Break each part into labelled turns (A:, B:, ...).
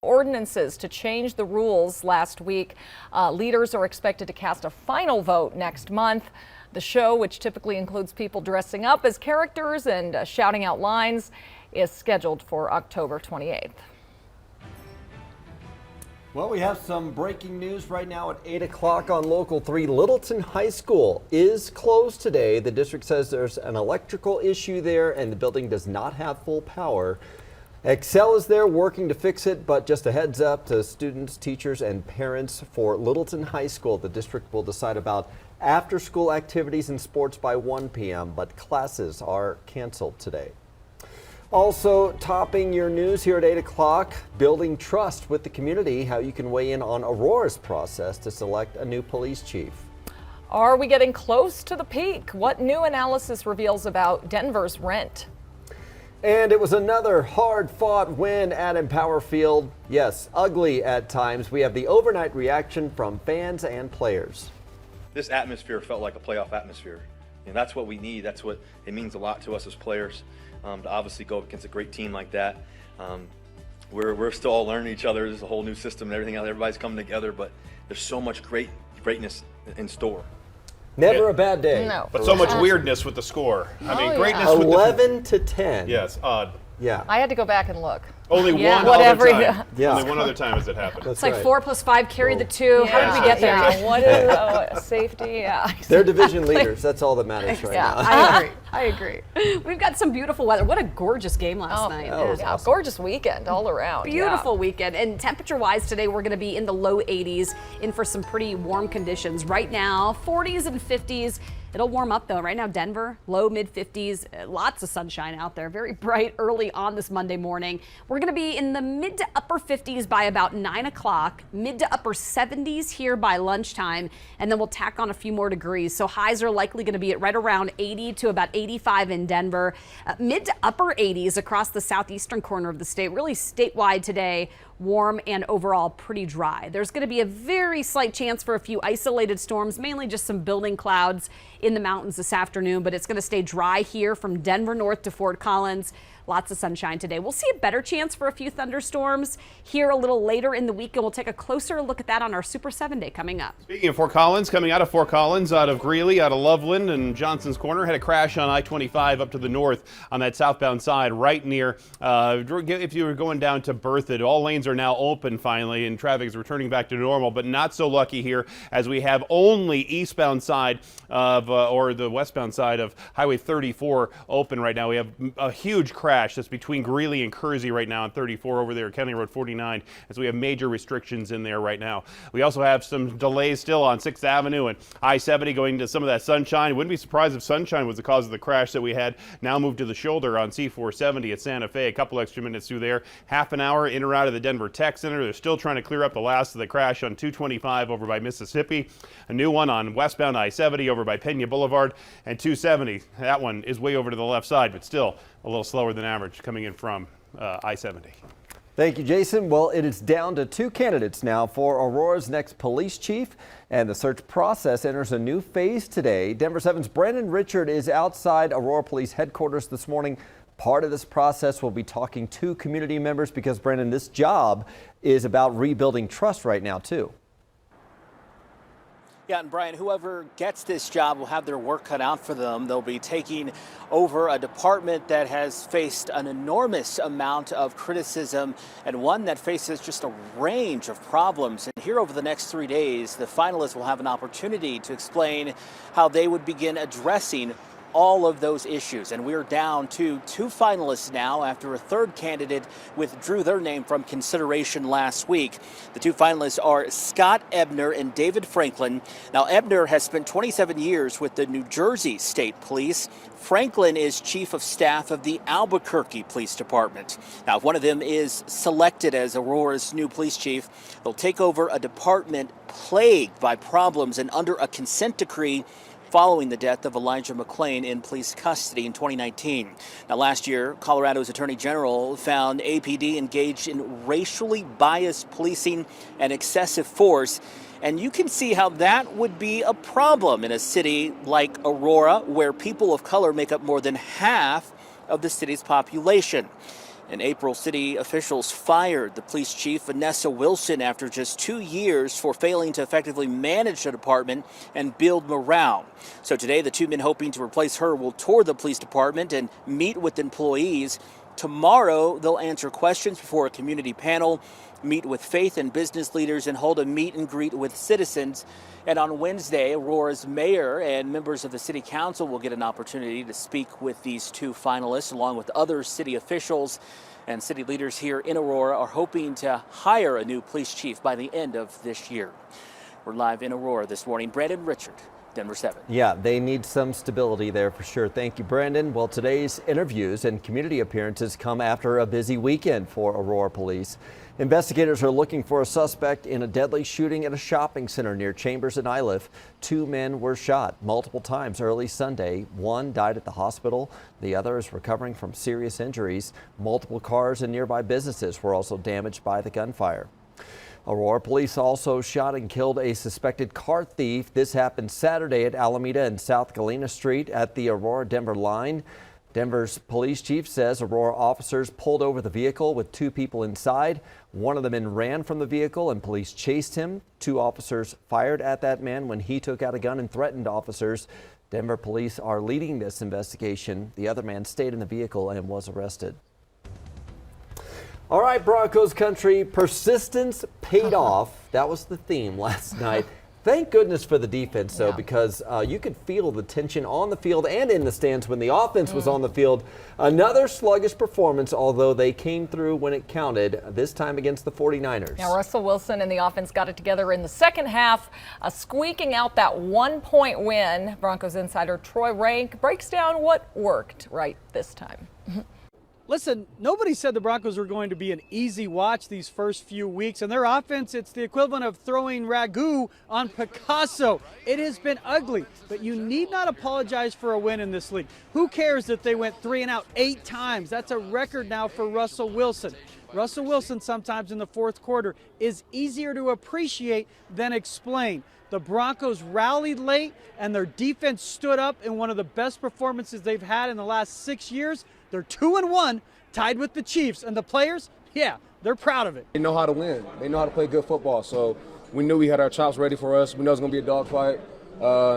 A: ordinances to change the rules last week. Leaders are expected to cast a final vote next month. The show, which typically includes people dressing up as characters and shouting out lines, is scheduled for October 28th.
B: Well, we have some breaking news right now at 8 o'clock on Local 3. Littleton High School is closed today. The district says there's an electrical issue there and the building does not have full power. Excel is there working to fix it, but just a heads up to students, teachers, and parents for Littleton High School. The district will decide about after-school activities and sports by 1 p.m., but classes are canceled today. Also topping your news here at 8 o'clock, building trust with the community, how you can weigh in on Aurora's process to select a new police chief.
A: Are we getting close to the peak? What new analysis reveals about Denver's rent?
B: And it was another hard-fought win at Empower Field. Yes, ugly at times. We have the overnight reaction from fans and players.
C: This atmosphere felt like a playoff atmosphere, and that's what we need. That's what it means a lot to us as players, to obviously go against a great team like that. We're still all learning each other. There's a whole new system and everything else. Everybody's coming together, but there's so much greatness in store.
B: Never a bad day.
A: No.
D: But so much weirdness with the score. I mean, greatness
A: yeah.
D: with
B: 11 to 10.
D: Yes, odd.
B: Yeah.
A: I had to go back and look.
D: Only
A: Yeah.
D: one
A: Whatever,
D: other time.
B: yeah.
D: Only one other time has it happened.
B: That's
E: It's like
B: right.
E: 4 + 5 carried the 2. How did we get there?
A: Yeah. What is safety? Yeah.
B: They're division leaders. That's all that matters right
A: Yeah.
B: now.
E: I agree. We've got some beautiful weather. What a gorgeous game last night.
B: that was
A: Yeah,
B: awesome.
A: gorgeous weekend all around.
E: Beautiful weekend. And temperature-wise today, we're going to be in the low 80s, in for some pretty warm conditions. Right now, 40s and 50s. It'll warm up though. Right now, Denver, low mid 50s, lots of sunshine out there. Very bright early on this Monday morning. We're going to be in the mid to upper 50s by about 9 o'clock, mid to upper 70s here by lunchtime, and then we'll tack on a few more degrees. So highs are likely going to be at right around 80 to about 85 in Denver, mid to upper 80s across the southeastern corner of the state. Really statewide today. Warm and overall pretty dry. There's going to be a very slight chance for a few isolated storms, mainly just some building clouds in the mountains this afternoon, but it's going to stay dry here from Denver north to Fort Collins. Lots of sunshine today. We'll see a better chance for a few thunderstorms here a little later in the week, and we'll take a closer look at that on our Super 7 Day coming up.
D: Speaking of Fort Collins, coming out of Fort Collins, out of Greeley, out of Loveland and Johnson's Corner, had a crash on I-25 up to the north on that southbound side, right near, if you were going down to Berthoud. All lanes are now open finally, and traffic is returning back to normal, but not so lucky here as we have only eastbound side of, or the westbound side of Highway 34 open right now. We have a huge crash that's between Greeley and Kersey right now on 34 over there at County Road 49, as we have major restrictions in there right now. We also have some delays still on 6th Avenue and I-70 going to some of that sunshine. Wouldn't be surprised if sunshine was the cause of the crash that we had. Now moved to the shoulder on C470 at Santa Fe. A couple extra minutes through there. Half an hour in or out of the Denver Tech Center. They're still trying to clear up the last of the crash on 225 over by Mississippi. A new one on westbound I-70 over by Pena Boulevard, and 270. That one is way over to the left side, but still a little slower than average coming in from I-70.
B: Thank you, Jason. Well, it is down to 2 candidates now for Aurora's next police chief, and the search process enters a new phase today. Denver 7's Brandon Richard is outside Aurora Police headquarters this morning. Part of this process will be talking to community members because, Brandon, this job is about rebuilding trust right now, too.
F: Yeah, and Brian, whoever gets this job will have their work cut out for them. They'll be taking over a department that has faced an enormous amount of criticism and one that faces just a range of problems. And here over the next 3 days, the finalists will have an opportunity to explain how they would begin addressing all of those issues. And we're down to 2 finalists now after a third candidate withdrew their name from consideration last week. The 2 finalists are Scott Ebner and David Franklin. Now, Ebner has spent 27 years with the New Jersey State Police. Franklin is chief of staff of the Albuquerque Police Department. Now, if one of them is selected as Aurora's new police chief, they'll take over a department plagued by problems and under a consent decree following the death of Elijah McClain in police custody in 2019. Now, last year, Colorado's Attorney General found APD engaged in racially biased policing and excessive force. And you can see how that would be a problem in a city like Aurora, where people of color make up more than half of the city's population. In April, city officials fired the police chief, Vanessa Wilson, after just 2 years for failing to effectively manage the department and build morale. So today, the two men hoping to replace her will tour the police department and meet with employees. Tomorrow, they'll answer questions before a community panel, meet with faith and business leaders, and hold a meet and greet with citizens. And on Wednesday, Aurora's mayor and members of the city council will get an opportunity to speak with these two finalists, along with other city officials. And city leaders here in Aurora are hoping to hire a new police chief by the end of this year. We're live in Aurora this morning. Brandon Richard, Denver 7.
B: Yeah, they need some stability there for sure. Thank you, Brandon. Well, today's interviews and community appearances come after a busy weekend for Aurora police. Investigators are looking for a suspect in a deadly shooting at a shopping center near Chambers and Iliff. 2 men were shot multiple times early Sunday. One died at the hospital. The other is recovering from serious injuries. Multiple cars and nearby businesses were also damaged by the gunfire. Aurora police also shot and killed a suspected car thief. This happened Saturday at Alameda and South Galena Street at the Aurora-Denver line. Denver's police chief says Aurora officers pulled over the vehicle with 2 people inside. One of the men ran from the vehicle and police chased him. 2 officers fired at that man when he took out a gun and threatened officers. Denver police are leading this investigation. The other man stayed in the vehicle and was arrested. All right, Broncos country, persistence paid off. That was the theme last night. Thank goodness for the defense, though, because you could feel the tension on the field and in the stands when the offense was on the field. Another sluggish performance, although they came through when it counted, this time against the 49ers.
A: Now, Russell Wilson and the offense got it together in the second half, squeaking out that 1-point win. Broncos insider Troy Rank breaks down what worked right this time.
G: Listen, nobody said the Broncos were going to be an easy watch these first few weeks, and their offense, it's the equivalent of throwing ragu on Picasso. It has been ugly, but you need not apologize for a win in this league. Who cares that they went 3 and out 8 times? That's a record now for Russell Wilson. Russell Wilson sometimes in the fourth quarter is easier to appreciate than explain. The Broncos rallied late, and their defense stood up in one of the best performances they've had in the last 6 years. They're 2-1, tied with the Chiefs, and the players, yeah, they're proud of it.
H: They know how to win. They know how to play good football. So we knew we had our chops ready for us. We know it's going to be a dogfight.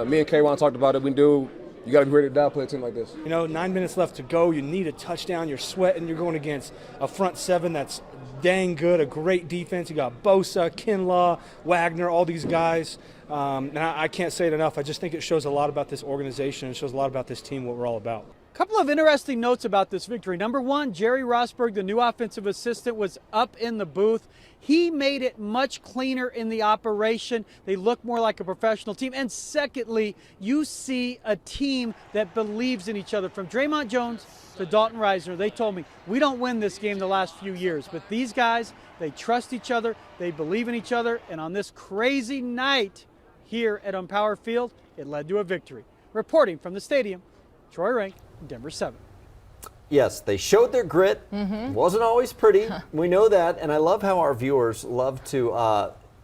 H: Me and K-Ron talked about it. You got to be ready to die, play a team like this.
I: 9 minutes left to go. You need a touchdown. You're sweating. You're going against a front 7 that's dang good, a great defense. You got Bosa, Kinlaw, Wagner, all these guys. And I can't say it enough. I just think it shows a lot about this organization. It shows a lot about this team, what we're all about.
G: Couple of interesting notes about this victory. Number one, Jerry Rosberg, the new offensive assistant, was up in the booth. He made it much cleaner in the operation. They look more like a professional team. And secondly, you see a team that believes in each other. From Draymond Jones to Dalton Reisner, they told me, we don't win this game the last few years. But these guys, they trust each other. They believe in each other. And on this crazy night here at Empower Field, it led to a victory. Reporting from the stadium, Troy Rank, Denver 7.
B: Yes, they showed their grit. Wasn't always pretty. We know that. And I love how our viewers love to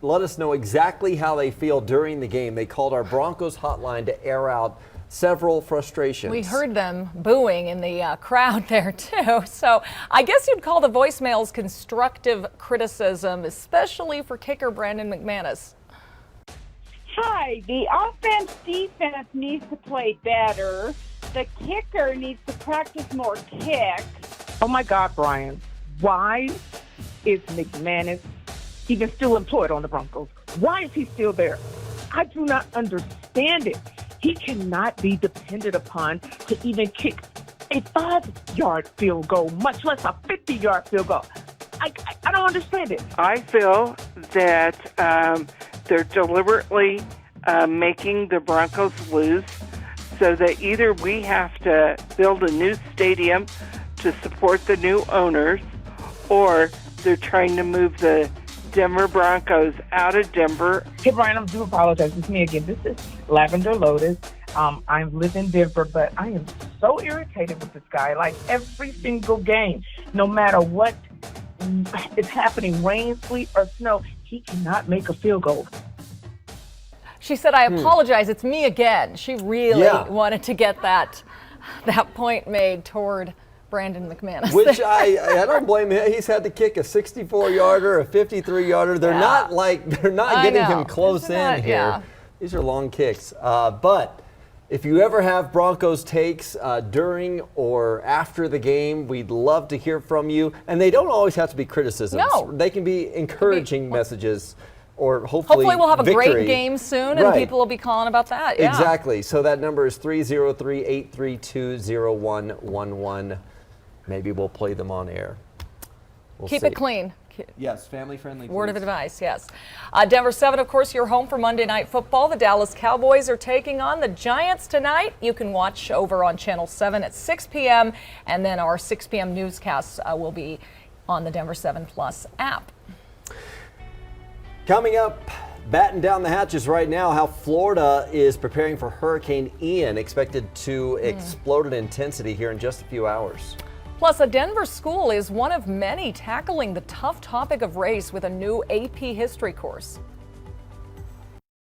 B: let us know exactly how they feel during the game. They called our Broncos hotline to air out several frustrations.
A: We heard them booing in the crowd there, too. So I guess you'd call the voicemails constructive criticism, especially for kicker Brandon McManus.
J: Hi, the defense needs to play better. The kicker needs to practice more kicks.
K: Oh my God, Brian, why is McManus even still employed on the Broncos? Why is he still there? I do not understand it. He cannot be depended upon to even kick a 5-yard field goal, much less a 50-yard field goal. I don't understand it.
L: I feel that they're deliberately making the Broncos lose so that either we have to build a new stadium to support the new owners, or they're trying to move the Denver Broncos out of Denver.
K: Hey, Brian, I do apologize. It's me again. This is Lavender Lotus. I live in Denver, but I am so irritated with this guy. Like every single game, no matter what is happening, rain, sleet, or snow, he cannot make a field goal.
A: She said, I apologize, it's me again. She really wanted to get that point made toward Brandon McManus.
B: Which I don't blame him. He's had to kick a 64-yarder, a 53-yarder. They're not getting him close in here.
A: Yeah.
B: These are long kicks. But if you ever have Broncos takes during or after the game, we'd love to hear from you. And they don't always have to be criticisms.
A: No.
B: They can be encouraging messages. Or hopefully
A: we'll have a
B: victory.
A: great game soon, and people will be calling about that. Yeah.
B: Exactly. So that number is 303-832-0111. Maybe we'll play them on air. We'll
A: Keep
B: see.
A: it clean.
B: Yes, family-friendly.
A: Word of advice, yes. Denver 7, of course, your home for Monday Night Football. The Dallas Cowboys are taking on the Giants tonight. You can watch over on Channel 7 at 6 p.m., and then our 6 p.m. newscasts will be on the Denver 7 Plus app.
B: Coming up, batten down the hatches right now, how Florida is preparing for Hurricane Ian, expected to explode in intensity here in just a few hours.
A: Plus, a Denver school is one of many tackling the tough topic of race with a new AP history course.